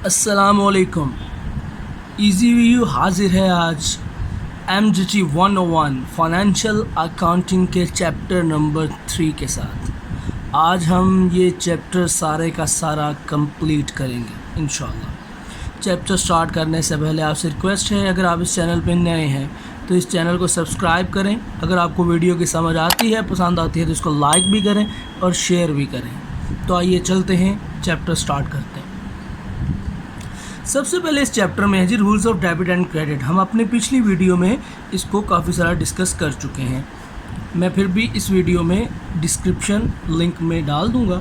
अस्सलामुअलैकुम। Easy view हाजिर है आज MGT 101 फाइनेंशियल अकाउंटिंग के चैप्टर नंबर 3 के साथ। आज हम ये चैप्टर सारे का सारा कंप्लीट करेंगे इंशाल्लाह। चैप्टर स्टार्ट करने से पहले आपसे रिक्वेस्ट है, अगर आप इस चैनल पर नए हैं तो इस चैनल को सब्सक्राइब करें। अगर आपको वीडियो की समझ आती है, पसंद आती है तो इसको लाइक भी करें और शेयर भी करें। तो आइए चलते हैं, चैप्टर स्टार्ट करते हैं। सबसे पहले इस चैप्टर में है जी rules of debit and credit. हम अपनी पिछली वीडियो में इसको काफ़ी सारा डिस्कस कर चुके हैं। मैं फिर भी इस वीडियो में डिस्क्रिप्शन लिंक में डाल दूंगा,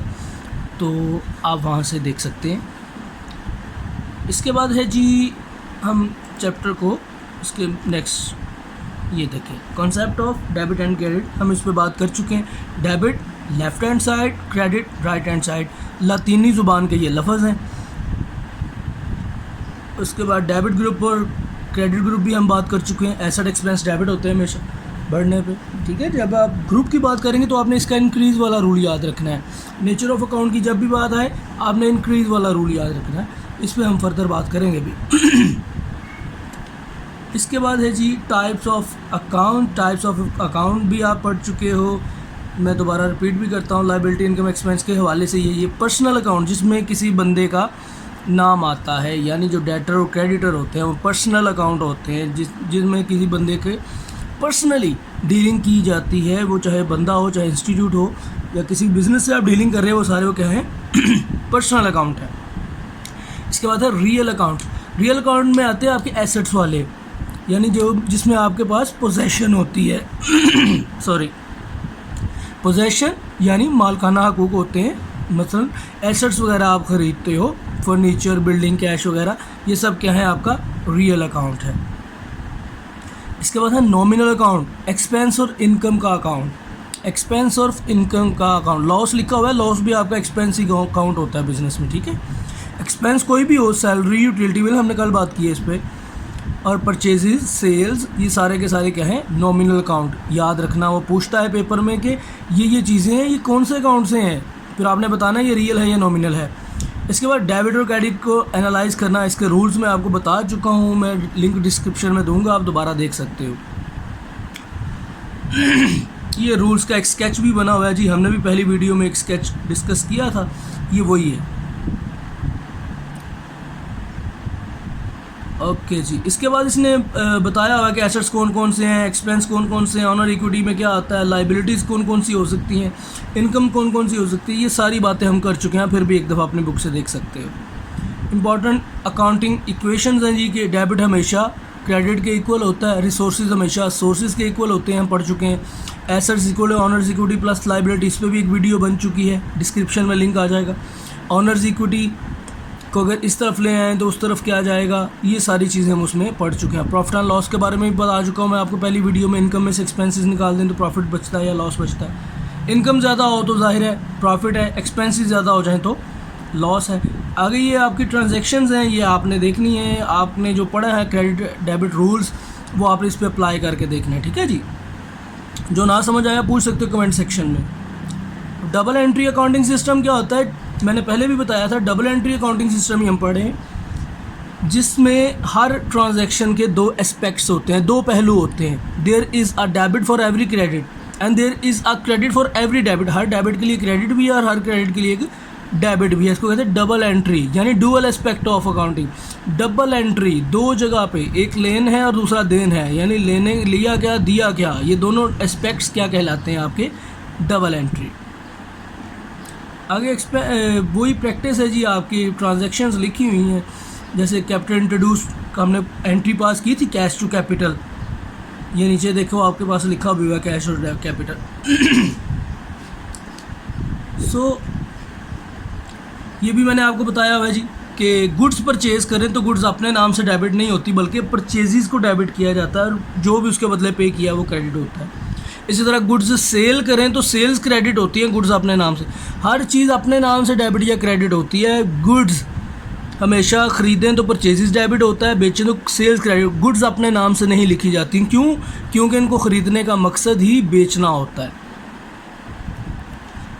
तो आप वहां से देख सकते हैं। इसके बाद है जी हम चैप्टर को इसके नेक्स्ट ये देखें, concept of debit and credit. हम इस पर बात कर चुके हैं। Debit left hand side, credit right hand side, लातीनी ज़ुबान के ये लफ्ज़ हैं। उसके बाद डेबिट ग्रुप और क्रेडिट ग्रुप भी हम बात कर चुके हैं। एसेट एक्सपेंस डेबिट होते हैं हमेशा बढ़ने पे, ठीक है। जब आप ग्रुप की बात करेंगे तो आपने इसका इंक्रीज़ वाला रूल याद रखना है। नेचर ऑफ अकाउंट की जब भी बात आए आपने इंक्रीज़ वाला रूल याद रखना है। इस पर हम फर्दर बात करेंगे भी। इसके बाद है जी types of account. Types of account भी आप पढ़ चुके हो, मैं दोबारा रिपीट भी करता हूँ। लायबिलिटी इनकम एक्सपेंस के हवाले से ये पर्सनल अकाउंट जिसमें किसी बंदे का नाम आता है, यानी जो डेटर और क्रेडिटर होते हैं वो पर्सनल अकाउंट होते हैं जिसमें किसी बंदे के पर्सनली डीलिंग की जाती है। वो चाहे बंदा हो, चाहे इंस्टीट्यूट हो, या किसी बिजनेस से आप डीलिंग कर रहे हैं, वो सारे वो क्या हैं पर्सनल अकाउंट है। इसके बाद है रियल अकाउंट। रियल अकाउंट में आते हैं आपके एसेट्स वाले, यानी जो जिसमें आपके पास पोजेशन होती है सॉरी, पोजेशन यानी मालकाना हकूक होते हैं। मसलन एसेट्स वगैरह आप ख़रीदते हो, फर्नीचर, बिल्डिंग, कैश वगैरह, ये सब क्या है आपका रियल अकाउंट है। इसके बाद है नॉमिनल अकाउंट, एक्सपेंस और इनकम का अकाउंट। एक्सपेंस और इनकम का अकाउंट, लॉस लिखा हुआ है, लॉस भी आपका एक्सपेंस ही अकाउंट होता है बिजनेस में, ठीक है। एक्सपेंस कोई भी हो, सैलरी, यूटिलिटी बिल, हमने कल बात की है इस पर, और परचेजेज, सेल्स, ये सारे के सारे क्या हैं नॉमिनल अकाउंट। याद रखना, वो पूछता है पेपर में कि ये चीज़ें हैं, ये कौन से अकाउंट से हैं, फिर आपने बताना ये रियल है या नॉमिनल है। इसके बाद डेबिट और क्रेडिट को एनालाइज करना, इसके रूल्स मैं आपको बता चुका हूँ, मैं लिंक डिस्क्रिप्शन में दूंगा, आप दोबारा देख सकते हो। ये रूल्स का एक स्केच भी बना हुआ है जी, हमने भी पहली वीडियो में एक स्केच डिस्कस किया था, ये वही है। ओके जी। इसके बाद इसने बताया हुआ कि एसेट्स कौन कौन से हैं, एक्सपेंस कौन कौन से हैं, ऑनर इक्विटी में क्या आता है, लाइबिलिटीज़ कौन कौन सी हो सकती हैं, इनकम कौन कौन सी हो सकती है। ये सारी बातें हम कर चुके हैं, फिर भी एक दफ़ा अपनी बुक से देख सकते हो। इंपॉर्टेंट अकाउंटिंग इक्वेशंस हैं जी कि डेबिट हमेशा क्रेडिट के इक्वल होता है, रिसोर्सेज हमेशा सोर्सेज के इक्वल होते हैं, हम पढ़ चुके हैं। एसेट्स इक्वल है ऑनर्स इक्विटी प्लस लाइबिलिटी, इस पर भी एक वीडियो बन चुकी है, डिस्क्रिप्शन में लिंक आ जाएगा। ऑनर्स इक्विटी को अगर इस तरफ ले आएँ तो उस तरफ क्या आ जाएगा, ये सारी चीज़ें हम उसमें पढ़ चुके हैं। प्रॉफिट एंड लॉस के बारे में भी बता चुका हूँ मैं आपको पहली वीडियो में। इनकम में से एक्सपेंसेस निकाल दें तो प्रॉफिट बचता है या लॉस बचता है। इनकम ज़्यादा हो तो जाहिर है प्रॉफिट है, एक्सपेंसेस ज़्यादा हो जाए तो लॉस है। आगे ये आपकी ट्रांजेक्शन्स हैं, ये आपने देखनी है। आपने जो पढ़ा है क्रेडिट डेबिट रूल्स, वो आप इस पर अप्लाई करके देखना है, ठीक है जी। जो ना समझ आया पूछ सकते हो कमेंट सेक्शन में। डबल एंट्री अकाउंटिंग सिस्टम क्या होता है, मैंने पहले भी बताया था। डबल एंट्री अकाउंटिंग सिस्टम ही हम पढ़े, जिसमें हर ट्रांजैक्शन के दो एस्पेक्ट्स होते हैं, दो पहलू होते हैं। There is a debit for every credit and there is a credit for every debit. हर डेबिट के लिए क्रेडिट भी है और हर क्रेडिट के लिए एक डेबिट भी है। इसको कहते हैं डबल एंट्री, यानी dual aspect of accounting. Double entry, दो जगह पे, एक लेन है और दूसरा देन है, यानी लेने लिया क्या दिया क्या, ये दोनों एस्पेक्ट्स क्या कहलाते हैं आपके डबल एंट्री। आगे वही प्रैक्टिस है जी आपकी, ट्रांजैक्शंस लिखी हुई हैं, जैसे कैपिटल इंट्रोड्यूस का हमने एंट्री पास की थी, कैश टू कैपिटल। ये नीचे देखो आपके पास लिखा भी हुआ है कैश और कैपिटल। सो ये भी मैंने आपको बताया हुआ है जी कि गुड्स परचेज करें तो गुड्स अपने नाम से डेबिट नहीं होती, बल्कि परचेजेस को डेबिट किया जाता है और जो भी उसके बदले पे किया वो क्रेडिट होता है। इसी तरह गुड्स सेल करें तो सेल्स क्रेडिट होती है, गुड्स अपने नाम से। हर चीज़ अपने नाम से डेबिट या क्रेडिट होती है। गुड्स हमेशा ख़रीदें तो परचेजेस डेबिट होता है, बेचें तो सेल्स क्रेडिट। गुड्स अपने नाम से नहीं लिखी जाती, क्यों? क्योंकि इनको ख़रीदने का मकसद ही बेचना होता है।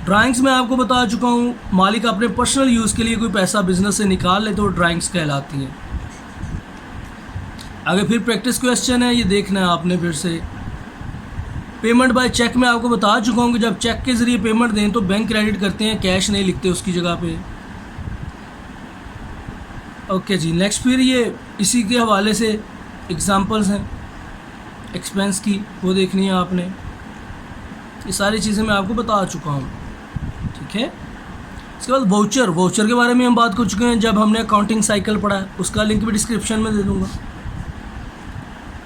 ड्राइंग्स मैं आपको बता चुका हूँ, मालिक अपने पर्सनल यूज़ के लिए कोई पैसा बिजनेस से निकाल ले तो ड्राइंग्स कहलाती हैं। आगे फिर प्रैक्टिस क्वेश्चन है, ये देखना है आपने फिर से। पेमेंट बाय चेक में आपको बता चुका हूँ कि जब चेक के ज़रिए पेमेंट दें तो बैंक क्रेडिट करते हैं, कैश नहीं लिखते उसकी जगह पे। ओके जी, नेक्स्ट फिर ये इसी के हवाले से एग्जांपल्स हैं एक्सपेंस की, वो देखनी है आपने। ये सारी चीज़ें मैं आपको बता चुका हूँ, ठीक है। इसके बाद वाउचर के बारे में हम बात कर चुके हैं जब हमने अकाउंटिंग साइकिल पढ़ा है, उसका लिंक भी डिस्क्रिप्शन में दे दूँगा।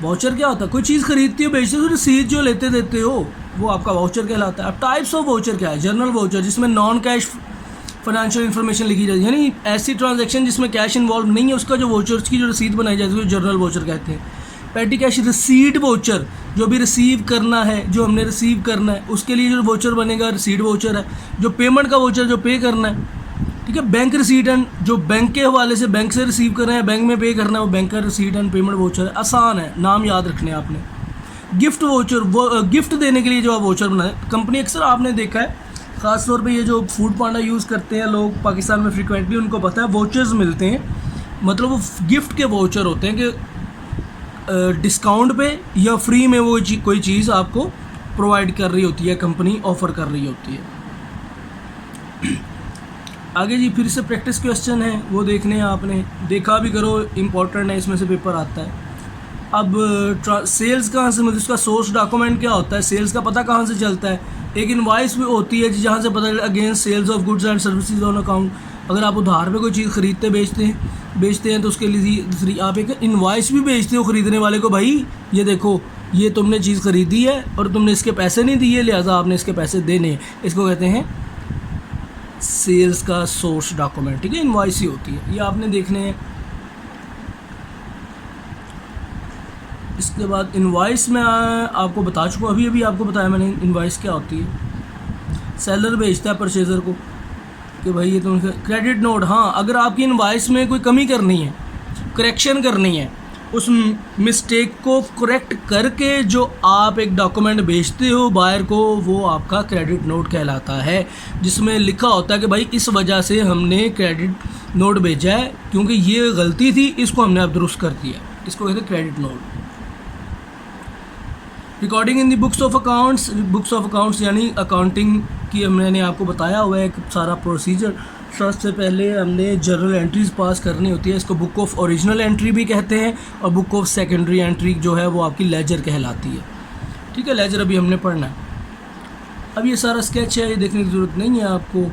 वाउचर क्या होता है? कोई चीज़ खरीदती हो, बेचते हो, रसीद जो लेते देते हो वो आपका वाउचर कहलाता है। अब टाइप्स ऑफ वाउचर क्या है? जनरल वाउचर जिसमें नॉन कैश फाइनेंशियल इन्फॉर्मेशन लिखी जाती है, यानी ऐसी ट्रांजैक्शन जिसमें कैश इन्वॉल्व नहीं है, उसका जो वाउचर्स की जो रसीद बनाई जाती है उसको जनरल वाउचर कहते हैं। पेटी कैश रिसीट वाउचर, जो भी रिसीव करना है, जो हमने रिसीव करना है उसके लिए जो वाउचर बनेगा रिसीट वाउचर है। जो पेमेंट का वाउचर जो पे करना है, ठीक है। बैंक रिसीट एंड जो बैंक के हवाले से बैंक से रिसीव कर रहे हैं, बैंक में पे करना है, वो बैंक का रिसीट एंड पेमेंट वाउचर है। आसान है, नाम याद रखने आपने। गिफ्ट वाउचर, वो गिफ्ट देने के लिए जो आप वाउचर बनाए, कंपनी अक्सर आपने देखा है ख़ास तौर पे ये जो फूड पांडा यूज़ करते हैं लोग पाकिस्तान में फ्रिक्वेंटली, उनको पता है वाउचर्स मिलते हैं, मतलब वो गिफ्ट के वाउचर होते हैं कि डिस्काउंट पे या फ्री में वो कोई चीज़ आपको प्रोवाइड कर रही होती है, कंपनी ऑफ़र कर रही होती है। आगे जी फिर से प्रैक्टिस क्वेश्चन है, वो देखने हैं आपने, देखा भी करो, इम्पोर्टेंट है, इसमें से पेपर आता है। अब सेल्स कहाँ से मिलती है, उसका सोर्स डॉक्यूमेंट क्या होता है, सेल्स का पता कहाँ से चलता है। एक इनवॉइस भी होती है जहाँ से पता चलता है against sales of goods and services on account. अगर आप उधार पे कोई चीज़ खरीदते बेचते हैं तो उसके लिए आप एक इनवॉइस भी बेचते हो खरीदने वाले को, भाई ये देखो ये तुमने चीज़ खरीदी है और तुमने इसके पैसे नहीं दिए, लिहाजा आपने इसके पैसे देने हैं। इसको कहते हैं सेल्स का सोर्स डॉक्यूमेंट, ठीक है, इनवॉइस ही होती है। ये आपने देखने हैं। इसके बाद इनवॉइस में आपको बता चुका, अभी आपको बताया मैंने इनवॉइस क्या होती है। सेलर भेजता है परचेज़र को कि भाई ये तुम क्रेडिट नोट, हाँ अगर आपकी इनवॉइस में कोई कमी करनी है, करेक्शन करनी है, उस मिस्टेक को करेक्ट करके जो आप एक डॉक्यूमेंट भेजते हो बायर को, वो आपका क्रेडिट नोट कहलाता है, जिसमें लिखा होता है कि भाई इस वजह से हमने क्रेडिट नोट भेजा है क्योंकि ये गलती थी, इसको हमने अब दुरुस्त कर दिया। इसको कहते हैं credit note. Recording in the books of accounts यानी अकाउंटिंग की मैंने आपको बताया हुआ है एक सारा प्रोसीजर। सबसे पहले हमने जर्नल एंट्रीज पास करनी होती है, इसको बुक ऑफ ओरिजिनल एंट्री भी कहते हैं, और बुक ऑफ सेकेंडरी एंट्री जो है वो आपकी लेजर कहलाती है, ठीक है। लेजर अभी हमने पढ़ना है। अब ये सारा स्केच है, ये देखने की ज़रूरत नहीं है आपको।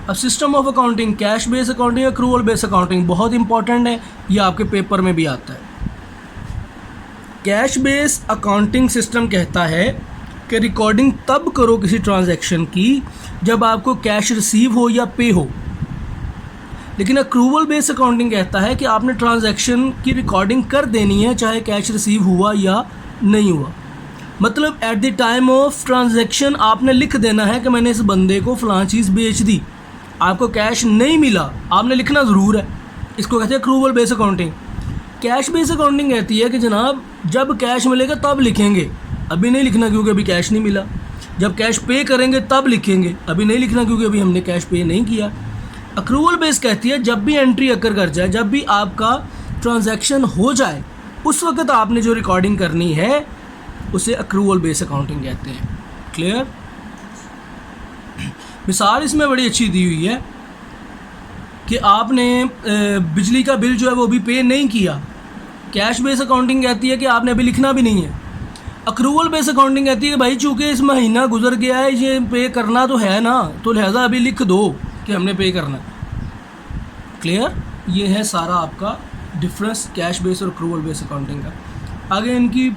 अब system of accounting, cash base accounting, accrual base accounting बहुत इंपॉर्टेंट है, ये आपके पेपर में भी आता है। कैश बेस अकाउंटिंग सिस्टम कहता है कि रिकॉर्डिंग तब करो किसी ट्रांजैक्शन की जब आपको कैश रिसीव हो या पे हो, लेकिन अक्रूवल बेस अकाउंटिंग कहता है कि आपने ट्रांजैक्शन की रिकॉर्डिंग कर देनी है चाहे कैश रिसीव हुआ या नहीं हुआ। मतलब at the time of transaction आपने लिख देना है कि मैंने इस बंदे को फ़लाँ चीज़ बेच दी, आपको कैश नहीं मिला, आपने लिखना ज़रूर है। इसको कहते हैं accrual base accounting. Cash base accounting कहती है कि जनाब जब कैश मिलेगा तब लिखेंगे, अभी नहीं लिखना क्योंकि अभी कैश नहीं मिला। जब कैश पे करेंगे तब लिखेंगे, अभी नहीं लिखना क्योंकि अभी हमने कैश पे नहीं किया। अक्रूवल बेस कहती है जब भी एंट्री अकर कर जाए, जब भी आपका ट्रांजैक्शन हो जाए, उस वक्त आपने जो रिकॉर्डिंग करनी है उसे अक्रूवल बेस अकाउंटिंग कहते हैं। क्लियर? मिसाल इसमें बड़ी अच्छी दी हुई है कि आपने बिजली का बिल जो है वो भी पे नहीं किया। कैश बेस अकाउंटिंग कहती है कि आपने अभी लिखना भी नहीं है। अक्रूवल बेस अकाउंटिंग कहती है कि भाई चूँकि इस महीना गुजर गया है, ये पे करना तो है ना, तो लिहाजा अभी लिख दो कि हमने पे करना। क्लियर? ये है सारा आपका डिफरेंस कैश बेस और अक्रूवल बेस अकाउंटिंग का। आगे इनकी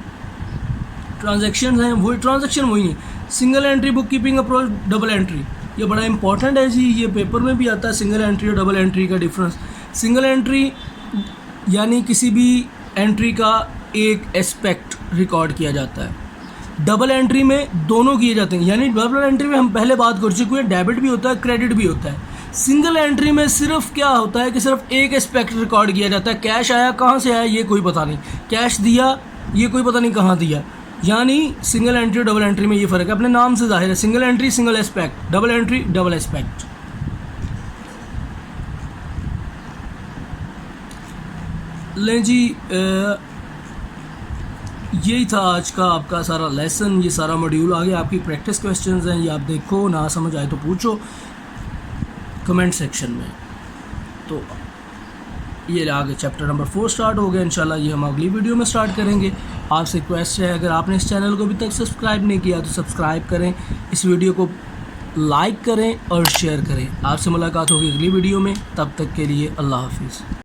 ट्रांजैक्शन हैं, वही ट्रांजैक्शन वही है। Single entry book keeping approach, double entry, ये बड़ा इंपॉर्टेंट है जी, ये पेपर में भी आता है सिंगल एंट्री और डबल एंट्री का डिफरेंस। सिंगल एंट्री यानी किसी भी एंट्री का एक एस्पेक्ट रिकॉर्ड किया जाता है। डबल एंट्री में दोनों किए जाते हैं, यानी डबल एंट्री में हम पहले बात कर चुके हैं, डेबिट भी होता है क्रेडिट भी होता है। सिंगल एंट्री में सिर्फ क्या होता है कि सिर्फ एक एस्पेक्ट रिकॉर्ड किया जाता है। कैश आया, कहाँ से आया ये कोई पता नहीं, कैश दिया ये कोई पता नहीं कहाँ दिया, यानी सिंगल एंट्री डबल एंट्री में ये फ़र्क है, अपने नाम से जाहिर है। Single entry single aspect, double entry double aspect. लें जी, यही था आज का आपका सारा लेसन, ये सारा मॉड्यूल। आगे आपकी प्रैक्टिस क्वेश्चंस हैं, ये आप देखो, ना समझ आए तो पूछो कमेंट सेक्शन में। तो ये आगे चैप्टर नंबर 4 स्टार्ट हो गया इंशाल्लाह, ये हम अगली वीडियो में स्टार्ट करेंगे। आपसे रिक्वेस्ट है, अगर आपने इस चैनल को अभी तक सब्सक्राइब नहीं किया तो सब्सक्राइब करें, इस वीडियो को लाइक करें और शेयर करें। आपसे मुलाकात होगी अगली वीडियो में, तब तक के लिए अल्लाह हाफिज़।